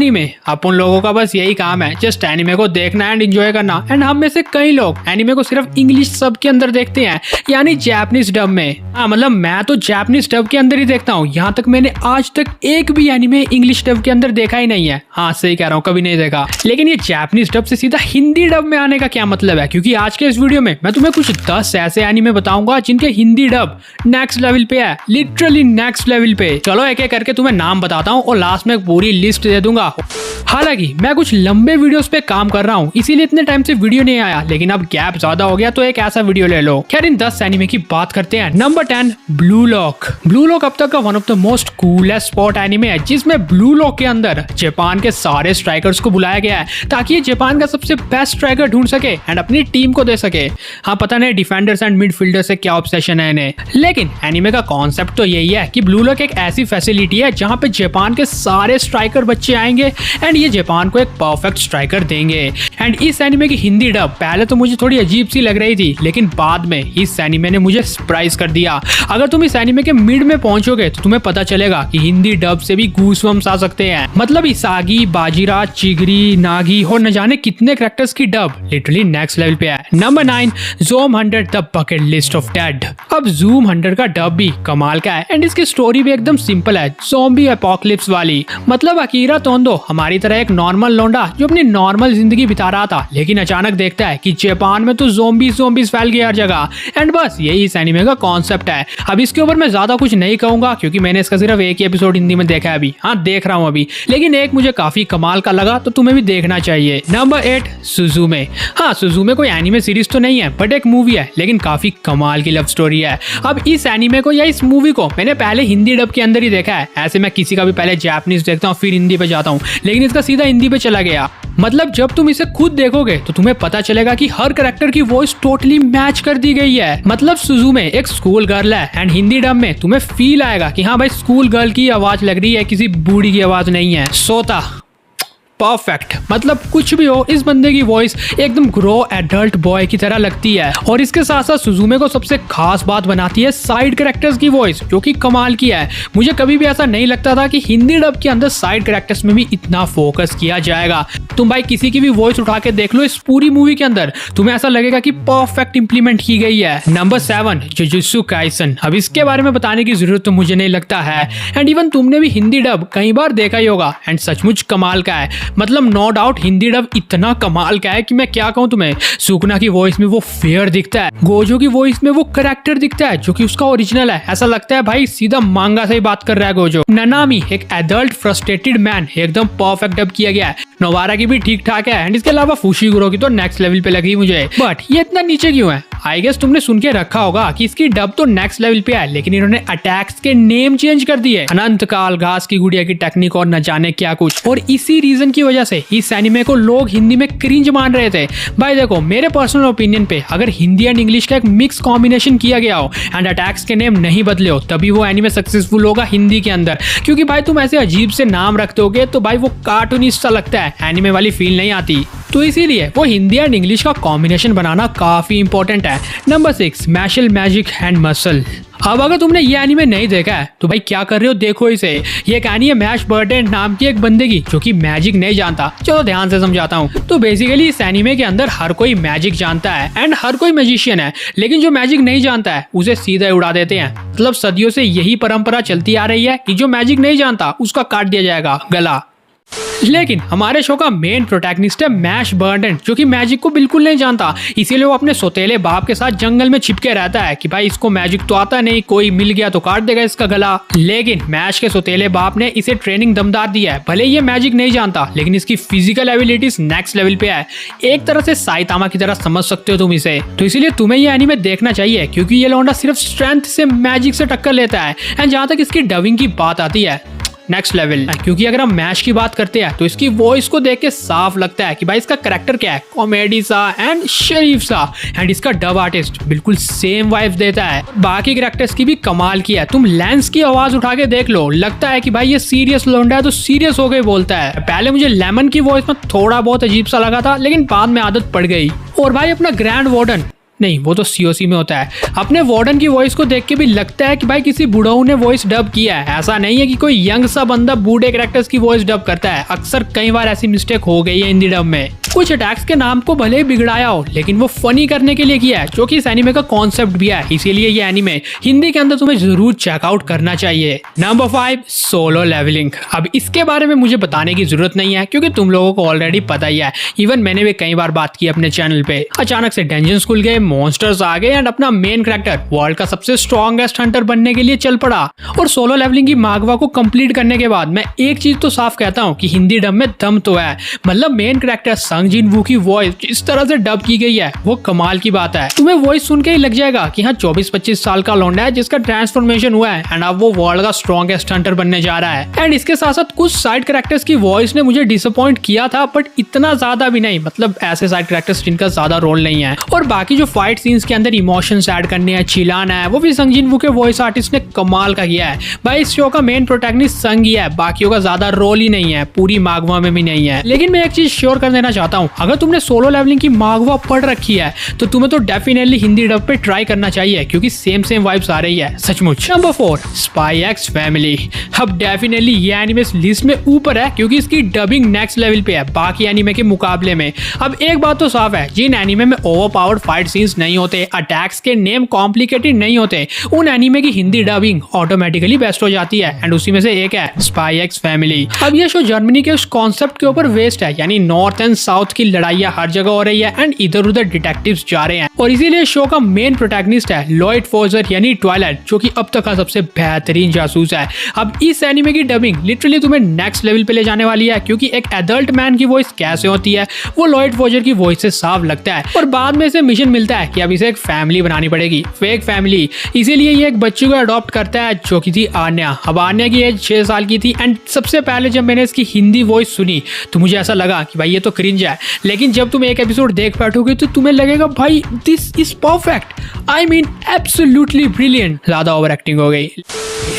Anime अपन लोगों का बस यही काम है, जस्ट एनीमे को देखना एंड एंजॉय करना। एंड हम में से कई लोग एनीमे को सिर्फ इंग्लिश सब के अंदर देखते हैं, यानी जापानीज डब में। हाँ मतलब मैं तो जापानीज डब के अंदर ही देखता हूँ। यहाँ तक मैंने आज तक एक भी एनीमे इंग्लिश डब के अंदर देखा ही नहीं है। हाँ सही कह रहा हूँ, कभी नहीं देखा। लेकिन ये जापानीज डब से सीधा हिंदी डब में आने का क्या मतलब है? क्योंकि आज के इस वीडियो में मैं तुम्हें कुछ 10 ऐसे एनीमे बताऊंगा जिनके हिंदी डब नेक्स्ट लेवल पे है, लिटरली नेक्स्ट लेवल पे। चलो एक एक करके तुम्हें नाम बताता हूँ और लास्ट में एक पूरी लिस्ट दे दूंगा। हालांकि मैं कुछ लंबे वीडियोस पे काम कर रहा हूँ, इसीलिए इतने टाइम से वीडियो नहीं आया, लेकिन अब गैप ज्यादा हो गया तो एक ऐसा वीडियो ले लो। खैर इन 10 एनीमे की बात करते हैं। Number 10 blue lock. Blue lock अब तक का one of the most coolest spot anime है, जिसमें ब्लू लॉक के अंदर जापान के सारे स्ट्राइकर्स को बुलाया गया है ताकि ये जापान का सबसे बेस्ट स्ट्राइकर ढूंढ सके एंड अपनी टीम को दे सके। हाँ पता नहीं डिफेंडर्स एंड मिडफील्डर से क्या ऑब्सेशन है इन्हें, लेकिन एनीमे का कॉन्सेप्ट तो यही है कि ब्लू लॉक एक ऐसी फैसिलिटी है जहाँ पे जापान के सारे स्ट्राइकर बच्चे आएंगे एंड ये जापान को एक परफेक्ट स्ट्राइकर देंगे। एंड इस एनीमे की हिंदी डब पहले तो मुझे थोड़ी अजीब सी लग रही थी, लेकिन बाद में इस एनीमे ने मुझे सरप्राइज कर दिया। अगर तुम इस एनीमे के मिड में पहुंचोगे तो तुम्हें पता चलेगा कि हिंदी डब से भी गूसबम्स आ सकते हैं। मतलब इसागी, बाजीरा, चिगरी, नागी और न जाने कितने कैरेक्टर्स की डब लिटरली नेक्स्ट लेवल पे है। Number 9 zoom 100 the bucket list of dead. अब ज़ूम 100 का डब भी कमाल का है एंड इसकी स्टोरी भी एकदम सिंपल है, ज़ॉम्बी एपोकलिप्स वाली। मतलब अकीरा तोंदो हमारी तरह एक नॉर्मल लौंडा जो अपनी नॉर्मल जिंदगी बिता रहा था, लेकिन अचानक देखता है कि जापान में तो ज़ॉम्बीज फैल गए हर जगह। एंड बस यही इस एनीमे का कॉन्सेप्ट है। अब इसके ऊपर मैं ज्यादा कुछ नहीं कहूंगा क्योंकि मैंने इसका सिर्फ एक ही एपिसोड हिंदी में देखा है अभी। हाँ देख रहा हूँ अभी, लेकिन एक मुझे काफी कमाल का लगा तो तुम्हें भी देखना चाहिए। नंबर 8 सुजुमे। हाँ सुजुमे कोई एनीमे सीरीज तो नहीं है बट एक मूवी है, लेकिन काफी कमाल की लव स्टोरी है। अब इस एनीमे को या इस मूवी को मैंने पहले हिंदी डब के अंदर ही देखा है। ऐसे मैं किसी का भी पहले जापानीज देखता हूँ फिर हिंदी पे जाता हूँ, लेकिन इसका सीधा हिंदी पे चला गया। मतलब जब तुम इसे खुद देखोगे तो तुम्हें पता चलेगा कि हर कैरेक्टर की वॉइस टोटली मैच कर दी गई है। मतलब सुजुमे एक स्कूल गर्ल है एंड हिंदी डब में तुम्हें फील आएगा कि हाँ भाई स्कूल गर्ल की आवाज लग रही है, किसी बूढ़ी की आवाज नहीं है। सोता परफेक्ट, मतलब कुछ भी हो इस बंदे की वॉइस एकदम ग्रो एडल्ट बॉय की तरह लगती है। और इसके साथ साथ सुजुमे को सबसे खास बात बनाती है साइड कैरेक्टर्स की वॉइस, जो कि कमाल की है। मुझे कभी भी ऐसा नहीं लगता था कि हिंदी डब के अंदर साइड कैरेक्टर्स में भी इतना फोकस किया जाएगा। तुम भाई किसी की भी वॉइस उठा के देख लो इस पूरी मूवी के अंदर, तुम्हें ऐसा लगेगा कि परफेक्ट इंप्लीमेंट की गई है। Number 7 jujutsu Kaisen. अब इसके बारे में बताने की जरूरत तो मुझे नहीं लगता है एंड इवन तुमने भी हिंदी डब कई बार देखा ही होगा एंड सचमुच कमाल का है। मतलब नो डाउट हिंदी डब इतना कमाल का है कि मैं क्या कहूँ तुम्हें। सुकना की वॉइस में वो फेयर दिखता है, गोजो की वॉइस में वो करेक्टर दिखता है जो कि उसका ओरिजिनल है। ऐसा लगता है भाई सीधा मांगा से ही बात कर रहा है गोजो। ननामी एक एडल्ट फ्रस्ट्रेटेड मैन, एकदम परफेक्ट डब किया गया है। नोवारा की भी ठीक ठाक है एंड इसके अलावा फुशीगुरो की तो नेक्स्ट लेवल पे लगी मुझे। बट ये इतना नीचे क्यों है? आई गेस तुमने सुन के रखा होगा कि इसकी डब तो नेक्स्ट लेवल पे है, लेकिन इन्होंने अटैक्स के नेम चेंज कर दिए, अनंत काल, घास की गुड़िया की टेक्निक और न जाने क्या कुछ। और इसी रीजन की वजह से इस एनीमे को लोग हिंदी में क्रिंज मान रहे थे। भाई देखो मेरे पर्सनल ओपिनियन पे अगर हिंदी एंड इंग्लिश का एक मिक्स कॉम्बिनेशन किया गया हो एंड अटैक्स के नेम नहीं बदले हो, तभी वो एनीमे सक्सेसफुल होगा हिंदी के अंदर। क्योंकि भाई तुम ऐसे अजीब से नाम रखते होगे तो भाई वो कार्टूनिस्ट सा लगता है, एनीमे वाली फील नहीं आती। तो इसीलिए वो हिंदी एंड इंग्लिश का कॉम्बिनेशन बनाना काफी इंपॉर्टेंट है। Number 6 martial magic and muscle. अब अगर तुमने ये एनीमे नहीं देखा है तो भाई क्या कर रहे हो, देखो इसे। ये कहानी है मैश बर्टेन नाम की एक बंदे की जो कि मैजिक नहीं जानता। चलो ध्यान से समझाता हूँ। तो बेसिकली इस एनीमे के अंदर हर कोई मैजिक जानता है एंड हर कोई मैजिशियन है, लेकिन जो मैजिक नहीं जानता है उसे सीधा उड़ा देते हैं। मतलब सदियों से यही परंपरा चलती आ रही है कि जो मैजिक नहीं जानता उसका काट दिया जाएगा गला। लेकिन हमारे शो का मेन प्रोटैगनिस्ट है मैश बर्टन, जो कि मैजिक को बिल्कुल नहीं जानता। इसीलिए वो अपने सौतेले बाप के साथ जंगल में छिपके रहता है कि भाई इसको मैजिक तो आता नहीं, कोई मिल गया तो काट देगा इसका गला। लेकिन मैश के सौतेले बाप ने इसे ट्रेनिंग दमदार दी है। भले ये मैजिक नहीं जानता, लेकिन इसकी फिजिकल एबिलिटीज नेक्स्ट लेवल पे है। एक तरह से साइतामा की तरह समझ सकते हो तुम इसे। तो इसीलिए तुम्हें ये एनीमे देखना चाहिए, क्योंकि ये लौंडा सिर्फ स्ट्रेंथ से मैजिक से टक्कर लेता है। एंड जहां तक इसकी डबिंग की बात आती है, नेक्स्ट लेवल। क्योंकि अगर हम मैश की बात करते हैं तो इसकी वॉइस को देख के साफ लगता है कि भाई इसका करेक्टर क्या है, कॉमेडी सा एंड शरीफ सा। एंड इसका डब आर्टिस्ट बिल्कुल सेम वाइब देता है। बाकी करेक्टर्स की भी कमाल की है। तुम लेंस की आवाज उठा के देख लो, लगता है कि भाई ये सीरियस लौंडा है तो सीरियस हो गए बोलता है। पहले मुझे लेमन की वॉइस में थोड़ा बहुत अजीब सा लगा था, लेकिन बाद में आदत पड़ गई। और भाई अपना ग्रैंड वार्डन नहीं, वो तो सीओसी में होता है। अपने वार्डन की वॉइस को देख के भी लगता है कि भाई किसी बुढ़ऊ ने वॉइस डब किया है। ऐसा नहीं है कि कोई यंग सा बंदा बूढ़े कैरेक्टर्स की वॉइस डब करता है। अक्सर कई बार ऐसी मिस्टेक हो गई है हिंदी डब में। कुछ अटैक्स के नाम को भले ही बिगड़ाया हो, लेकिन वो फनी करने के लिए किया है, जो कि इस एनीमे का कॉन्सेप्ट भी है। इसीलिए ये एनीमे हिंदी के अंदर तुम्हें जरूर चेकआउट करना चाहिए। Number 5, solo leveling. अब इसके बारे में मुझे बताने की जरूरत नहीं है, क्योंकि तुम लोगों को ऑलरेडी पता ही है। इवन मैंने भी कई बार बात की अपने चैनल पे। अचानक से डंजन्स खुल गए, मॉन्स्टर्स आ गए एंड अपना मेन कैरेक्टर वर्ल्ड का सबसे स्ट्रॉन्गेस्ट हंटर बनने के लिए चल पड़ा। और सोलो लेवलिंग की मागवा को कंप्लीट करने के बाद मैं एक चीज तो साफ कहता हूँ कि हिंदी डब में दम तो है। मतलब मेन कैरेक्टर संग जिन वू की वॉइस जिस तरह से डब की गई है वो कमाल की बात है। तुम्हें वॉइस सुन के ही लग जाएगा कि हाँ 24-25 साल का लौंडा है जिसका ट्रांसफॉर्मेशन हुआ है एंड अब वो वर्ल्ड का स्ट्रॉन्गेस्ट हंटर बनने जा रहा है। एंड इसके साथ साथ कुछ साइड कैरेक्टर्स की वॉइस ने मुझे डिसअपॉइंट किया था, बट इतना ज्यादा भी नहीं। मतलब ऐसे साइड कैरेक्टर्स जिनका ज्यादा रोल नहीं है। और बाकी जो फाइट सीन्स के अंदर इमोशंस ऐड करने हैं, चिल्लाना है, वो भी संग जिन वू के वॉइस आर्टिस्ट ने कमाल का किया है। भाई इस शो का मेन प्रोटैगनिस्ट संग ही है, बाकियों का ज्यादा रोल ही नहीं है, पूरी मागवा में भी नहीं है। लेकिन मैं एक चीज श्योर कर देना चाहता हूँ, अगर तुमने सोलो लेवलिंग की मागवा पढ़ रखी है तो तुम्हें तो डेफिनेटली हिंदी डब पे ट्राई करना चाहिए, क्योंकि सेम वाइब्स आ रही है सचमुच। Number 4, spy x family. अब डेफिनेटली ये एनीमे लिस्ट में ऊपर है, क्योंकि इसकी डबिंग नेक्स्ट लेवल पे है बाकी एनीमे के मुकाबले में। अब एक बात तो साफ है, जिन एनीमे में ओवरपावर्ड फाइट सीन्स नहीं होते, अटैक्स के नेम कॉम्प्लिकेटेड नहीं होते, उन एनीमे की हिंदी डबिंग ऑटोमेटिकली बेस्ट हो जाती है। एंड उसी में से एक है स्पाई एक्स फैमिली। अब ये शो जर्मनी के उस कॉन्सेप्ट के ऊपर बेस्ड है, यानी नॉर्थ एंड साउथ की लड़ाइयां हर जगह हो रही है एंड इधर उधर डिटेक्टिव्स जा रहे हैं। और इसीलिए शो का मेन प्रोटैगनिस्ट है लॉयड फोजर यानी ट्वाइलाइट, जो कि अब तक का सबसे बेहतरीन जासूस है। अब इस एनीमे की डबिंग लिटरली तुम्हें नेक्स्ट लेवल पे ले जाने वाली है, क्योंकि एक एडल्ट मैन की वॉइस कैसे होती है वो लॉयड फोजर की वॉइस से साफ लगता है। और बाद में इसे मिशन मिलता है कि अब इसे एक फैमिली बनानी पड़ेगी, फेक फैमिली। इसीलिए ये एक बच्ची को अडॉप्ट करता है, जो की थी आन्या। अब आन्या की एज 6 साल की थी। एंड सबसे पहले जब मैंने इसकी हिंदी वॉइस सुनी तो मुझे ऐसा लगा कि भाई ये तो क्रिंज है, लेकिन जब तुम एक एपिसोड देख बैठोगे तो तुम्हें लगेगा भाई this is perfect, I mean absolutely brilliant. ज्यादा ओवर एक्टिंग हो गई,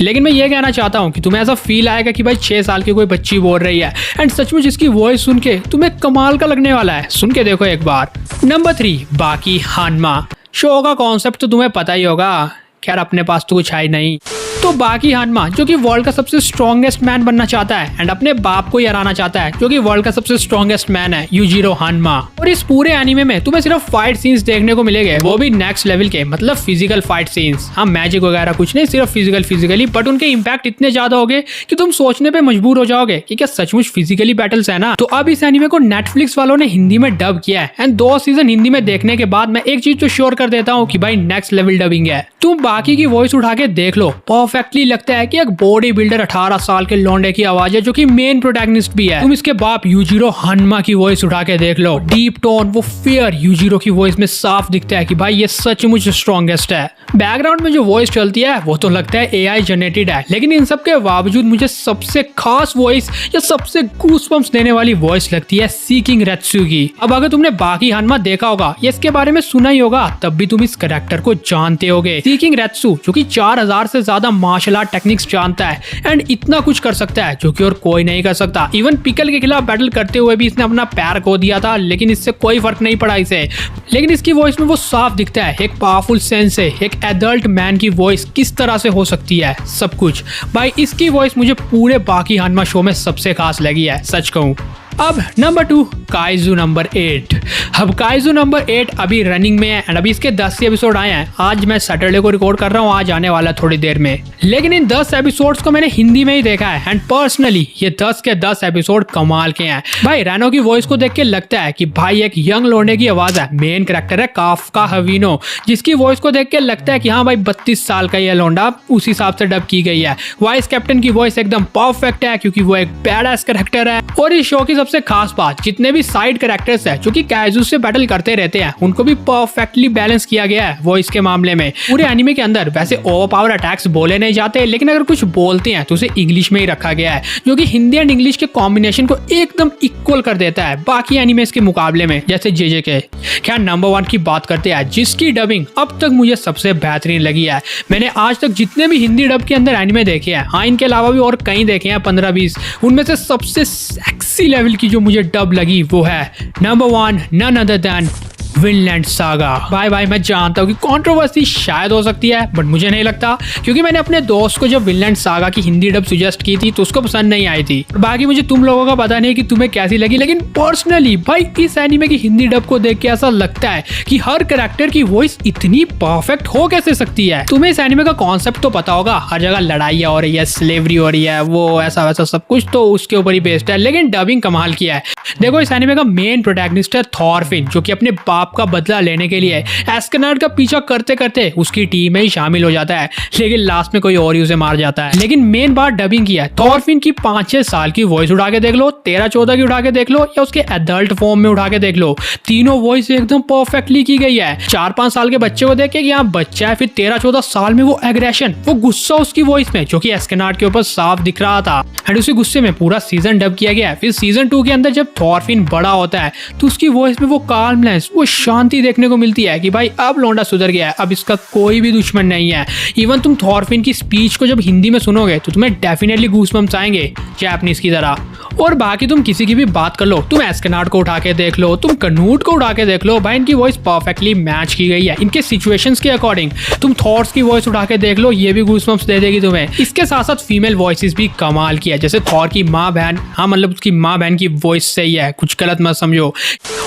लेकिन मैं ये कहना चाहता हूँ कि तुम्हें ऐसा फील आएगा कि भाई 6 साल की कोई बच्ची बोल रही है। एंड सचमुच इसकी वॉइस सुन के तुम्हें कमाल का लगने वाला है, सुन के देखो एक बार। नंबर 3, बाकी हानमा। शो का कॉन्सेप्ट तो तुम्हें पता ही होगा, खैर अपने पास तो कुछ है ही नहीं। तो बाकी हानमा जो कि वर्ल्ड का सबसे स्ट्रॉन्गेस्ट मैन बनना चाहता है एंड अपने बाप को ही हराना चाहता है, जो कि वर्ल्ड का सबसे स्ट्रॉन्गेस्ट मैन है यूजिरो हानमा। और इस पूरे एनीमे में तुम्हें सिर्फ फाइट सीन्स देखने को मिलेंगे, वो भी नेक्स्ट लेवल के, मतलब फिजिकल फाइट सीन्स। हाँ मैजिक वगैरह कुछ नहीं, सिर्फ फिजिकली, बट उनके इम्पैक्ट इतने ज्यादा हो गए कि तुम सोचने पे मजबूर हो जाओगे कि क्या सचमुच फिजिकली बैटल्स है ना। तो अब इस एनीमे को नेटफ्लिक्स वालों ने हिंदी में डब किया है एंड 2 सीजन हिंदी में देखने के बाद मैं एक चीज तो श्योर कर देता हूँ कि भाई नेक्स्ट लेवल डबिंग है। तुम बाकी की वॉइस उठा के देख लो, परफेक्टली लगता है कि एक बॉडी बिल्डर 18 साल के लौंडे की आवाज है, जो कि मेन प्रोटैगनिस्ट भी है। तुम इसके बाप यूजिरो हानमा की वॉइस उठा के देख लो, डीप टोन, वो फियर यूजिरो की वॉइस में साफ दिखता है कि भाई ये सचमुच स्ट्रॉन्गेस्ट है। बैकग्राउंड में जो वॉइस चलती है वो तो लगता है एआई जनरेटेड है, लेकिन इन सब के बावजूद मुझे सबसे खास वॉइस या सबसे गूज़बम्प्स देने वाली वॉइस लगती है सीकिंग रेत्सु की। अब अगर तुमने बाकी हानमा देखा होगा या इसके बारे में सुना ही होगा, तब भी तुम इस कैरेक्टर को जानते होगे। सीकिंग रेत्सु जो कि 4000 से ज्यादा मार्शल आर्ट टेक्निक्स जानता है एंड इतना कुछ कर सकता है जो कि और कोई नहीं कर सकता। इवन पिकल के खिलाफ बैटल करते हुए भी इसने अपना पैर खो दिया था, लेकिन इससे कोई फर्क नहीं पड़ा इसे। लेकिन इसकी वॉइस में वो साफ दिखता है एक पावरफुल सेंस है, एक एडल्ट मैन की वॉइस किस तरह से हो सकती है सब कुछ। भाई इसकी वॉइस मुझे पूरे बाकी हानमा शो में सबसे खास लगी है, सच कहूं। अब नंबर 2, काइजू नंबर 8। अब काइजू नंबर 8 अभी रनिंग में है एंड अभी इसके 10 एपिसोड आए हैं। आज मैं सैटरडे को रिकॉर्ड कर रहा हूँ, आज आने वाला थोड़ी देर में। लेकिन इन 10 एपिसोड्स को मैंने हिंदी में ही देखा है एंड पर्सनली ये 10 के 10 एपिसोड कमाल के हैं। भाई रैनो की वॉइस को देख के लगता है कि भाई एक यंग लोंडे की आवाज है। मेन कैरेक्टर है काफका हवीनो, जिसकी वॉइस को देख के लगता है कि हाँ भाई 32 साल का ये लोंडा, उस हिसाब से डब की गई है। वाइस कैप्टन की वॉइस एकदम परफेक्ट है, क्योंकि वो एक बैडएस कैरेक्टर है। और इस शो की सबसे खास बात, जितने भी साइड कैरेक्टर्स हैं जो कि काइजू से बैटल करते रहते हैं, उनको भी परफेक्टली बैलेंस किया गया है वॉइस के मामले में। पूरे एनीमे के अंदर वैसे ओवरपावर अटैक्स बोले नहीं जाते, लेकिन अगर कुछ बोलते हैं तो उसे इंग्लिश में ही रखा गया है, जो कि हिंदी एंड इंग्लिश के कॉम्बिनेशन को एकदम इक्वल कर देता है बाकी एनीमेस के मुकाबले में, जैसे जेजे के। क्या नंबर 1 की बात करते हैं, जिसकी डबिंग अब तक मुझे सबसे बेहतरीन लगी है। मैंने आज तक जितने भी हिंदी डब के अंदर एनीमे देखे हैं, हाँ इनके अलावा भी और कई देखे हैं 15-20, उनमें से सबसे सेक्सी लेवल की जो मुझे डब लगी वो है number 1 none other than Vinland Saga. भाई मैं जानता हूँ कि कंट्रोवर्सी शायद हो सकती है, बट मुझे नहीं लगता, क्योंकि मैंने अपने दोस्त को जब विनलैंड सागा की हिंदी डब सजेस्ट की थी तो उसको पसंद नहीं आई थी। बाकी मुझे तुम लोगों का पता नहीं कि तुम्हें कैसी लगी, लेकिन पर्सनली भाई इस एनीमे की हिंदी डब को देख के ऐसा लगता है कि हर कैरेक्टर की वॉइस इतनी परफेक्ट हो कैसे सकती है। तुम्हें इस एनीमे का कॉन्सेप्ट तो पता होगा, हर जगह लड़ाइयाँ हो रही है, स्लेवरी हो रही है, वो ऐसा वैसा सब कुछ तो उसके ऊपर ही बेस्ड है, लेकिन डबिंग कमाल किया है। देखो इस एनीमे का मेन प्रोटैगनिस्ट है थॉरफिन, जो कि अपने बाप का बदला लेने के लिए एस्केनार्ड का पीछा करते करते उसकी टीम में ही शामिल हो जाता है, लेकिन लास्ट में कोई और ही उसे मार जाता है। लेकिन मेन बात डबिंग की है। थॉरफिन की 5-6 साल की वॉइस उठा के देख लो, 13-14 की उठा के देख लो, या उसके एडल्ट फॉर्म में उठा के देख लो, तीनों वॉइस एकदम परफेक्टली की गई है। 4-5 साल के बच्चे को देख के यहाँ बच्चा है, फिर 13-14 साल में वो एग्रेशन, वो गुस्सा उसकी वॉइस में, जो कि एस्केनार्ड के ऊपर साफ दिख रहा था, एंड उसी गुस्से में पूरा सीजन डब किया गया है। फिर सीजन 2 के अंदर जब थॉरफिन बड़ा होता है तो उसकी वॉइस में वो काल्मनेस, वो शांति देखने को मिलती है कि भाई अब लौंडा सुधर गया है, अब इसका कोई भी दुश्मन नहीं है। इवन तुम थॉरफिन की स्पीच को जब हिंदी में सुनोगे तो तुम्हें डेफिनेटली गूज़बम्प्स आएंगे जापानीज की तरह। और बाकी तुम किसी की भी बात कर लो, तुम एस्केनार्ड को उठा के देख लो, तुम कनूट को उठा के देख लो, भाई इनकी वॉइस परफेक्टली मैच की गई है इनके सिचुएशंस के अकॉर्डिंग। तुम थॉट्स की वॉइस उठा के देख लो, ये भी गूज़बम्प्स दे देगी तुम्हें। इसके साथ साथ फीमेल वॉइसेस भी कमाल की है, जैसे थॉर की माँ बहन, हाँ मतलब उसकी माँ बहन की वॉइस सही है, कुछ गलत मत समझो।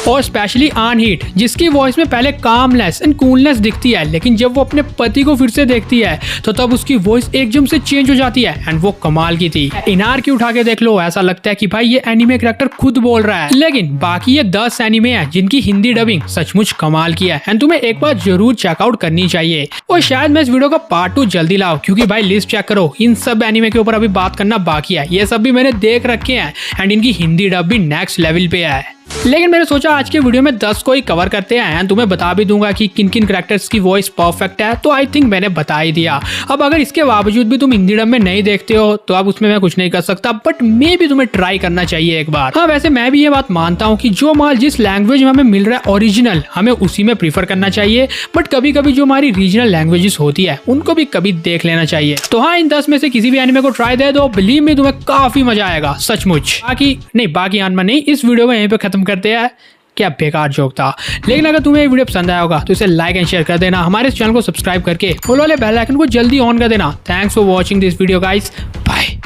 और स्पेशली अनहीट, जिसकी वॉइस में पहले कामनेस एंड कूलनेस दिखती है, लेकिन जब वो अपने पति को फिर से देखती है तो तब उसकी वॉइस एकदम से चेंज हो जाती है, एंड वो कमाल की थी। इनार की उठा के देख लो, ऐसा लगता है कि भाई ये एनीमे कैरेक्टर खुद बोल रहा है। लेकिन बाकी ये 10 एनीमे है जिनकी हिंदी डबिंग सचमुच कमाल की है, एंड तुम्हें एक बार जरूर चेकआउट करनी चाहिए। और शायद मैं इस वीडियो का पार्ट 2 जल्दी लाऊं, क्योंकि भाई लिस्ट चेक करो, इन सब एनीमे के ऊपर अभी बात करना बाकी है। ये सब भी मैंने देख रखे हैं, एंड इनकी हिंदी डब भी नेक्स्ट लेवल पे है। लेकिन मैंने सोचा आज के वीडियो में 10 को ही कवर करते हैं, तुम्हें बता भी दूंगा कि किन किन कैरेक्टर्स की वॉइस परफेक्ट है, तो आई थिंक मैंने बता ही दिया। अब अगर इसके बावजूद भी तुम हिंदी डब में नहीं देखते हो तो अब उसमें मैं कुछ नहीं कर सकता, बट मे भी तुम्हें ट्राई करना चाहिए एक बार। हाँ वैसे मैं भी ये बात मानता हूँ कि जो माल जिस लैंग्वेज में हमें मिल रहा है ओरिजिनल, हमें उसी में प्रीफर करना चाहिए, बट कभी कभी जो हमारी रीजनल लैंग्वेजेस होती है उनको भी कभी देख लेना चाहिए। तो हाँ, इन 10 में से किसी भी एनिमे को ट्राई दे दो, बिलीव मी तुम्हें काफी मजा आएगा सचमुच। बाकी आनमा नहीं, इस वीडियो में यहीं पे खत्म करते हैं। क्या बेकार जोक था, लेकिन अगर तुम्हें ये वीडियो पसंद आया होगा तो इसे लाइक एंड शेयर कर देना, हमारे चैनल को सब्सक्राइब करके फॉलो वाले बेल आइकन को जल्दी ऑन कर देना। Thanks for watching this video guys, bye.